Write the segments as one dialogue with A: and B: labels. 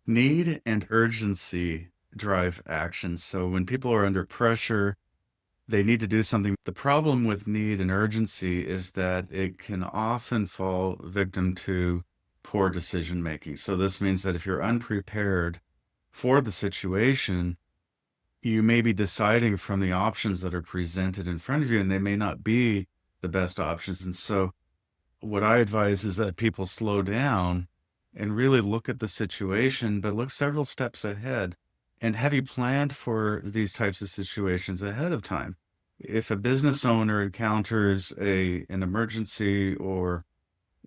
A: Need and urgency drive action. So when people are under pressure, they need to do something. The problem with need and urgency is that it can often fall victim to poor decision making. So this means that if you're unprepared for the situation, you may be deciding from the options that are presented in front of you, and they may not be the best options. And so what I advise is that people slow down and really look at the situation, but look several steps ahead. And have you planned for these types of situations ahead of time? If a business owner encounters an emergency or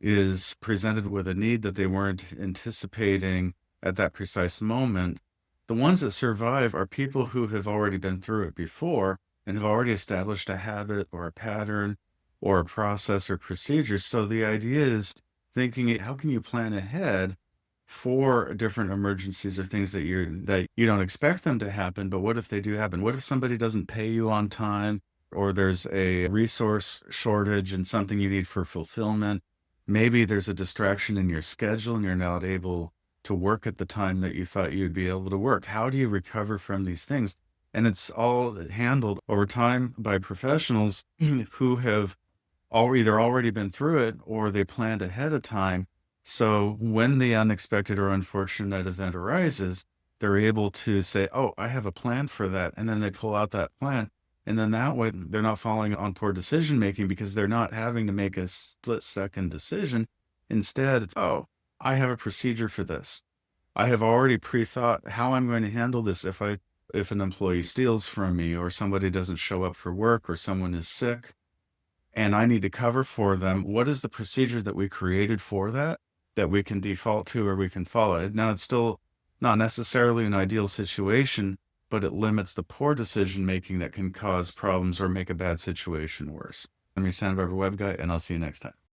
A: is presented with a need that they weren't anticipating at that precise moment, the ones that survive are people who have already been through it before and have already established a habit or a pattern or a process or procedure. So the idea is thinking, how can you plan ahead for different emergencies or things that you don't expect them to happen, but what if they do happen? What if somebody doesn't pay you on time, or there's a resource shortage and something you need for fulfillment? Maybe there's a distraction in your schedule and you're not able to work at the time that you thought you'd be able to work. How do you recover from these things? And it's all handled over time by professionals who have either already been through it or they planned ahead of time. So when the unexpected or unfortunate event arises, they're able to say, oh, I have a plan for that. And then they pull out that plan. And then that way they're not falling on poor decision making because they're not having to make a split second decision. Instead, it's, oh, I have a procedure for this. I have already pre-thought how I'm going to handle this if an employee steals from me or somebody doesn't show up for work or someone is sick and I need to cover for them. What is the procedure that we created for that we can default to or we can follow? Now, it's still not necessarily an ideal situation, but it limits the poor decision making that can cause problems or make a bad situation worse. I'm your Sandbar Web Guy, and I'll see you next time.